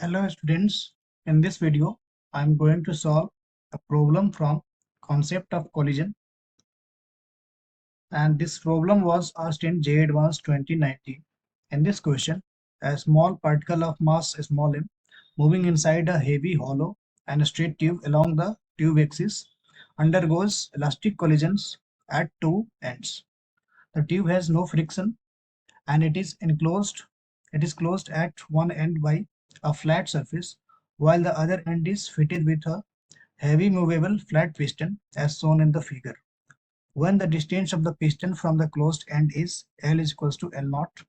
Hello students, in this video I am going to solve a problem from concept of collision, and this problem was asked in J Advanced 2019. In this question, a small particle of mass small m moving inside a heavy hollow and straight tube along the tube axis undergoes elastic collisions at two ends. The tube has no friction and it is enclosed. It is closed at one end by a flat surface, while the other end is fitted with a heavy movable flat piston as shown in the figure. When the distance of the piston from the closed end is L is equals to L naught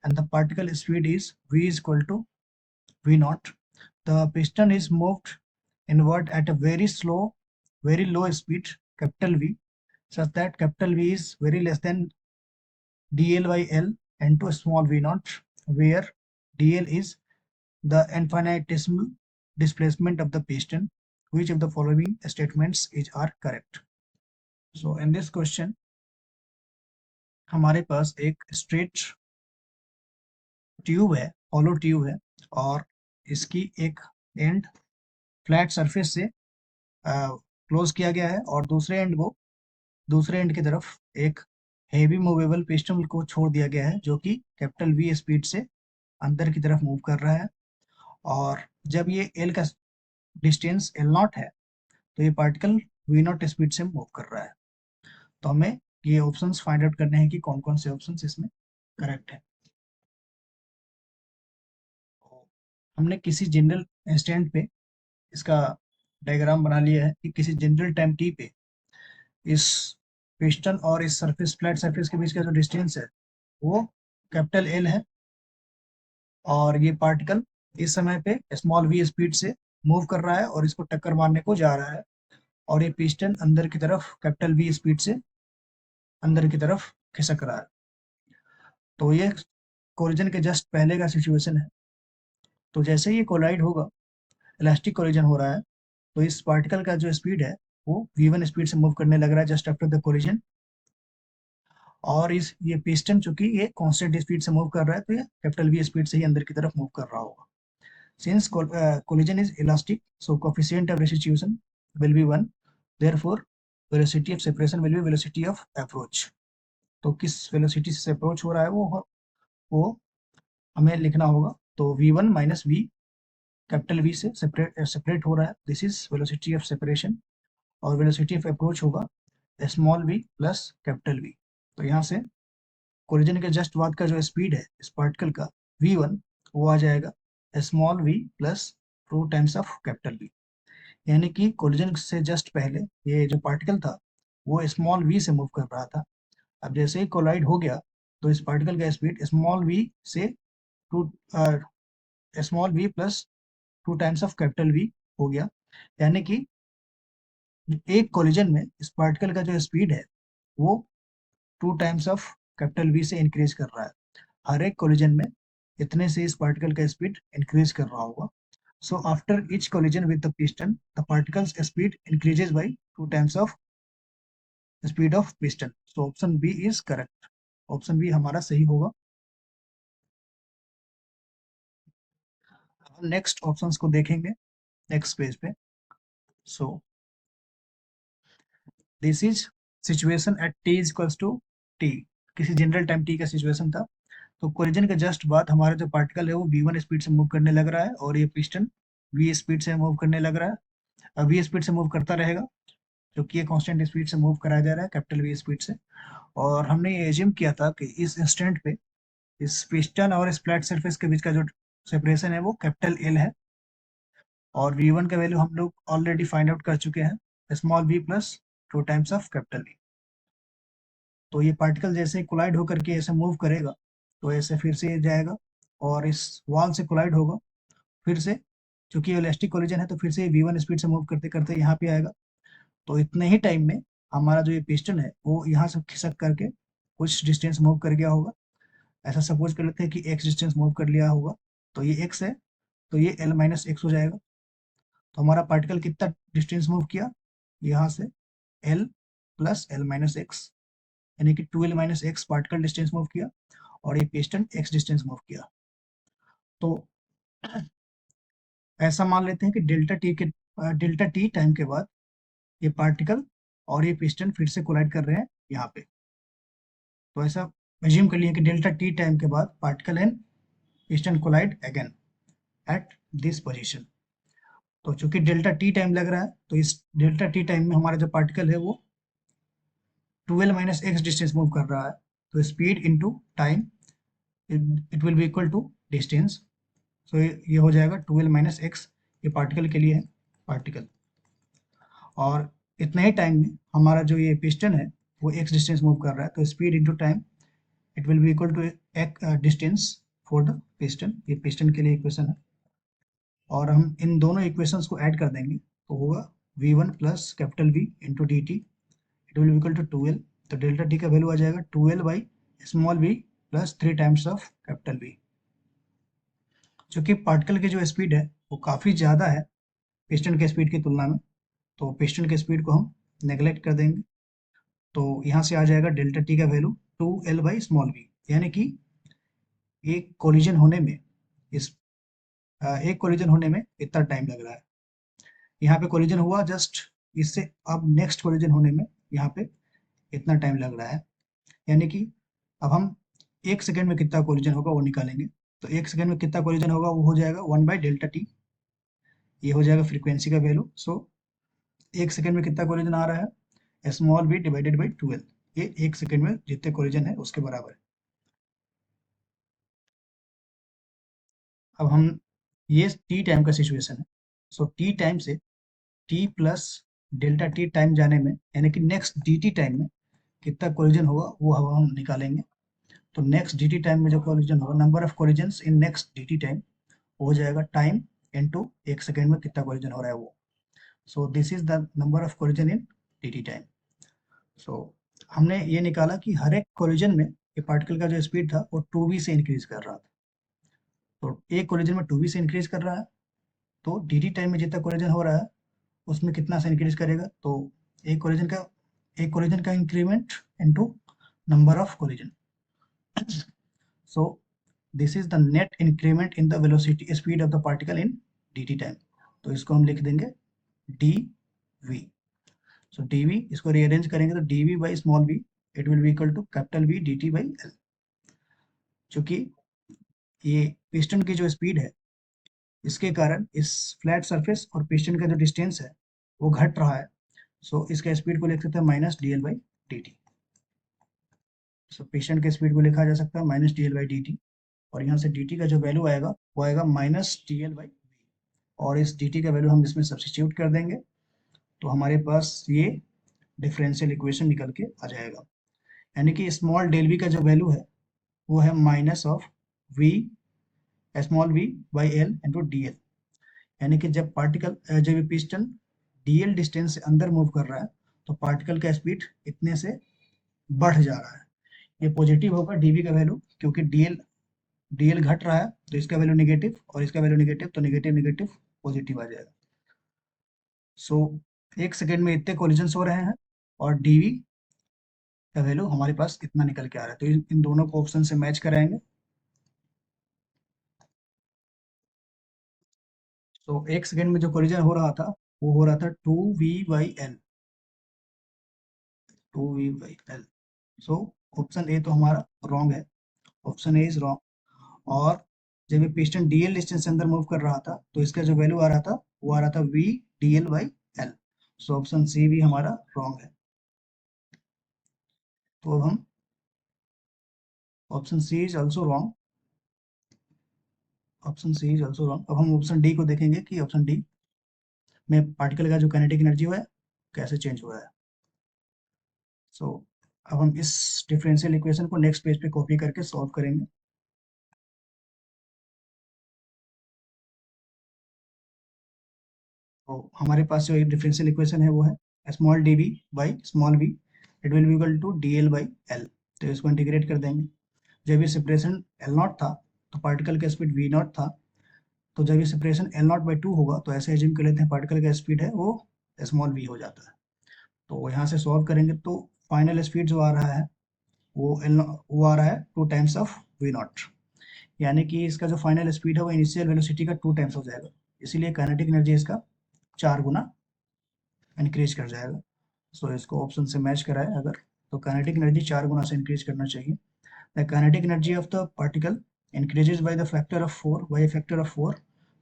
and the particle speed is V is equal to V naught, the piston is moved inward at a very low speed, capital V, such that capital V is very less than dl by L into a small v naught, where dl is the infinitesimal displacement of the piston. Which of the following statements are correct? So in this question हमारे पास एक straight tube है, hollow tube है, और इसकी एक and flat surface से close किया गया है और दूसरे एंड की तरफ एक हेवी मूवेबल पिस्टन को छोड़ दिया गया है जो कि कैपिटल वी स्पीड से अंदर की तरफ मूव कर रहा है। और जब ये एल का डिस्टेंस एल नॉट है तो ये पार्टिकल वी नॉट स्पीड से मूव कर रहा है। तो हमें ये ऑप्शंस फाइंड आउट करने हैं कि कौन कौन से ऑप्शंस इसमें करेक्ट है। हमने किसी जनरल इंस्टेंट पे इसका डायग्राम बना लिया है कि किसी जनरल टाइम टी पे इस पिस्टन और इस सरफेस फ्लैट सरफेस के बीच का जो डिस्टेंस है वो कैपिटल एल है और ये पार्टिकल इस समय पे स्मॉल वी स्पीड से मूव कर रहा है और इसको टक्कर मारने को जा रहा है और ये पिस्टन अंदर की तरफ कैपिटल वी स्पीड से अंदर की तरफ खिसक रहा है। तो ये कोलिजन के जस्ट पहले का सिचुएशन है। तो जैसे ही ये कोलाइड होगा, इलास्टिक कोलिजन हो रहा है, तो इस पार्टिकल का जो स्पीड है वो v1 स्पीड से मूव करने लग रहा है जस्ट आफ्टर द कोलिजन, और इस ये पिस्टन चूंकि ये कांस्टेंट स्पीड से मूव कर रहा है तो ये कैपिटल वी स्पीड से ही अंदर की तरफ मूव कर रहा होगा। Since collision is elastic, so coefficient of restitution will be 1, therefore velocity of separation will be velocity of approach। तो किस वेलोसिटी से अप्रोच हो रहा है वो हमें लिखना होगा। तो v1 minus v capital v से सेपरेट हो रहा है, this is velocity of separation, और वेलोसिटी ऑफ अप्रोच होगा small v plus capital v। तो यहाँ से कोलिजन के जस्ट बाद का जो स्पीड है इस पार्टिकल का v1 वो आ जाएगा small v plus 2 times of capital v। यानी कि कोलिजन से जस्ट पहले ये जो पार्टिकल था वो स्मॉल v से मूव कर रहा था। अब जैसे ही कोलाइड हो गया तो इस पार्टिकल का स्पीड स्मॉल v से to small v plus 2 times of capital v हो गया। यानी कि एक कोलिजन में इस पार्टिकल का जो स्पीड है वो 2 टाइम्स ऑफ कैपिटल v से इंक्रीज कर रहा है। हर एक कोलिजन में इतने से इस पार्टिकल का स्पीड इंक्रीज कर रहा होगा। So after each collision with the piston, the particle's speed increases by 2 times of speed of piston. So option B is correct. Option B हमारा सही होगा। हम नेक्स्ट ऑप्शंस को देखेंगे नेक्स्ट पेज पे। So this is situation at t is equals to t। किसी general time t का situation था। तो कोलिजन के जस्ट बाद हमारा जो पार्टिकल है वो v1 स्पीड से मूव करने लग रहा है और ये पिस्टन v स्पीड से मूव करने लग रहा है। अब v स्पीड से मूव करता रहेगा क्योंकि ये कांस्टेंट स्पीड से मूव कराया जा रहा है कैपिटल वी स्पीड से। और हमने ये एज्यूम किया था कि इस इंस्टेंट पे इस पिस्टन और इस फ्लैट सरफेस के बीच का जो सेपरेशन है वो कैपिटल एल है और v1 का वैल्यू हम लोग ऑलरेडी फाइंड आउट कर चुके हैं small v plus 2 times of capital V. तो ये पार्टिकल जैसे कोलाइड होकर के ऐसे मूव करेगा तो ऐसे फिर से जाएगा और इस वॉल से कोलाइड होगा फिर से, चूंकि इलास्टिक कोलिजन है तो फिर से v1 स्पीड से मूव करते करते यहाँ पे आएगा। तो इतने ही टाइम में हमारा जो ये पिस्टन है वो यहाँ से खिसक करके कुछ डिस्टेंस मूव कर गया होगा। ऐसा सपोज कर लेते हैं कि x डिस्टेंस मूव कर लिया होगा, तो ये x है तो ये l माइनस एक्स हो जाएगा। तो हमारा पार्टिकल कितना डिस्टेंस मूव किया यहाँ से l plus l minus x, यानी कि 2l minus x particle distance move किया और ये पिस्टन x डिस्टेंस मूव किया। तो ऐसा मान लेते हैं कि डेल्टा टी टाइम के बाद ये पार्टिकल और ये पिस्टन फिर से कोलाइड कर रहे हैं यहाँ पे। तो ऐसा एज्यूम कर लिए कि डेल्टा टी टाइम के बाद particle and piston collide again at this position. तो चूंकि डेल्टा टी टाइम लग रहा है, तो इस डेल्टा टी टाइम में हमारा जो पार्टिकल है वो 12 माइनस एक्स डिस्टेंस मूव कर रहा है। तो speed into time, it will be equal to distance. So ये हो जाएगा 12 माइनस एक्स, ये पार्टिकल के लिए है, पार्टिकल। और इतने ही टाइम में हमारा जो ये पिस्टन है वो एक्स डिस्टेंस मूव कर रहा है, तो speed into time it will be equal to distance for the piston. ये पिस्टन के लिए इक्वेशन है। और हम इन दोनों इक्वेशंस को ऐड कर देंगे तो होगा v1 plus capital V into D T, it will equal to 12। तो डेल्टा टी का वैल्यू आ जाएगा 12 by small v plus 3 times of capital V। चूंकि पार्टिकल की जो स्पीड है वो काफ़ी ज़्यादा है पिस्टन के स्पीड की तुलना में, तो पिस्टन के स्पीड को हम नेगलेक्ट कर देंगे। तो यहाँ से आ जाएगा डेल्टा टी का value 2l by small v, यानी कि एक कोलिजन होने में इस एक कोलिजन होने में इतना टाइम लग रहा है। यहाँ पे कोलिजन हुआ जस्ट, इससे अब नेक्स्ट कोलिजन होने में यहाँ पे इतना टाइम लग रहा है। यानी कि अब हम 1 सेकेंड में कितना कोलिजन होगा वो निकालेंगे। तो 1 सेकेंड में कितना कोलिजन होगा वो हो जाएगा 1 बाई डेल्टा टी, ये हो जाएगा फ्रीक्वेंसी का वैल्यू। सो 1 सेकेंड में कितना कोलिजन आ रहा है, स्मॉल v डिवाइडेड बाई 12, ये 1 सेकेंड में जितने कोलिजन है उसके बराबर है। अब हम ये टी टाइम का सिचुएशन है। सो टी टाइम से T plus delta T time जाने में, यानी कि नेक्स्ट डी टी टाइम में कितना कोलिजन होगा वो हम निकालेंगे। तो नेक्स्ट डी टी टाइम में जो कोलिजन होगा, number of collisions in next D T time, हो जाएगा टाइम इनटू 1 सेकेंड में कितना कोलिजन हो रहा है वो। So this is the number of collision in D T time. So हमने ये निकाला कि हर एक कोलिजन में ये पार्टिकल का जो स्पीड था वो 2v से इंक्रीज कर रहा था। तो एक कोलिजन में 2v से इंक्रीज कर रहा है, तो डी टी टाइम में जितना कोलिजन हो रहा है उसमें कितना से इंक्रीज करेगा। तो एक कोलिजन का एक कोलिजन का increment into number of collision. So this is the net increment in the velocity speed of the particle in dt time. तो इसको हम लिख देंगे dv। सो dv, इसको रीअरेंज करेंगे तो dv by small v it will be equal to capital V dt by l। चूंकि ये पिस्टन की जो स्पीड है इसके कारण इस फ्लैट सरफेस और पिस्टन का जो डिस्टेंस है वो घट रहा है। सो इसका स्पीड को लिख सकते हैं minus D L by D T. So piston के स्पीड को लिखा जा सकता है minus D L by D T, और यहाँ से डी टी का जो वैल्यू आएगा वो आएगा minus D L by V, और इस डी टी का वैल्यू हम इसमें सब्सटीट्यूट कर देंगे तो हमारे पास ये डिफरेंशियल इक्वेशन निकल के आ जाएगा। यानी कि स्मॉल डेल वी का जो वैल्यू है वो है minus of V small V by L into D L. यानी कि जब ये पिस्टन डी एल डिस्टेंस से अंदर मूव कर रहा है तो पार्टिकल का स्पीड इतने से बढ़ जा रहा है। ये पॉजिटिव होगा डीवी का वैल्यू, क्योंकि डीएल घट रहा है तो इसका वैल्यू नेगेटिव और इसका वैल्यू नेगेटिव, तो नेगेटिव नेगेटिव पॉजिटिव आ जाएगा। सो 1 सेकेंड में इतने कोलिजन हो रहे हैं और डीवी का वैल्यू हमारे पास इतना निकल के आ रहा है। तो इन दोनों को ऑप्शन से मैच कराएंगे। तो 1 सेकेंड में जो कोलिजन हो रहा था वो हो रहा था 2v/l, 2v/l। So option A तो हमारा रॉन्ग है, ऑप्शन ए इज रॉन्ग। और जब ये पिस्टन डीएल डिस्टेंस से अंदर मूव कर रहा था तो इसका जो वैल्यू आ रहा था वो आ रहा था v dl by l। So option C भी हमारा रॉन्ग है। तो अब हम option C is also wrong, option C is also wrong. अब हम ऑप्शन डी को देखेंगे कि ऑप्शन डी में पार्टिकल का जो काइनेटिक एनर्जी हुआ है कैसे चेंज हुआ है। सो अब हम इस डिफरेंशियल इक्वेशन को नेक्स्ट पेज पे कॉपी करके सॉल्व करेंगे। तो हमारे पास जो एक डिफरेंशियल इक्वेशन है वो है small D V by small V it will be equal to D L by L. तो इसको इंटीग्रेट कर देंगे। जब ये सेपरेशन एल नॉट था तो पार्टिकल का स्पीड वी नॉट था। तो जब ये separation L not by two होगा तो ऐसे एज्यूम कर लेते हैं पार्टिकल का स्पीड है वो स्मॉल वी हो जाता है। तो यहाँ से सॉल्व करेंगे तो फाइनल स्पीड जो आ रहा है वो आ रहा है 2 टाइम्स ऑफ वी नॉट। यानी कि इसका जो फाइनल स्पीड है वो इनिशियल वेलोसिटी का 2 टाइम्स हो जाएगा। इसीलिए काइनेटिक एनर्जी इसका 4 गुना इंक्रीज कर जाएगा। सो इसको ऑप्शन से मैच कराए अगर, तो काइनेटिक एनर्जी 4 गुना से इंक्रीज करना चाहिए। The kinetic energy of the particle increases by the factor of 4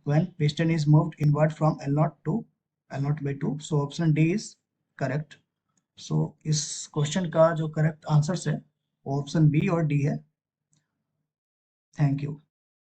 when piston is moved inward from L0 to L0 by 2. So option D is correct. So इस question का जो correct answer है वो option B और D है। Thank you.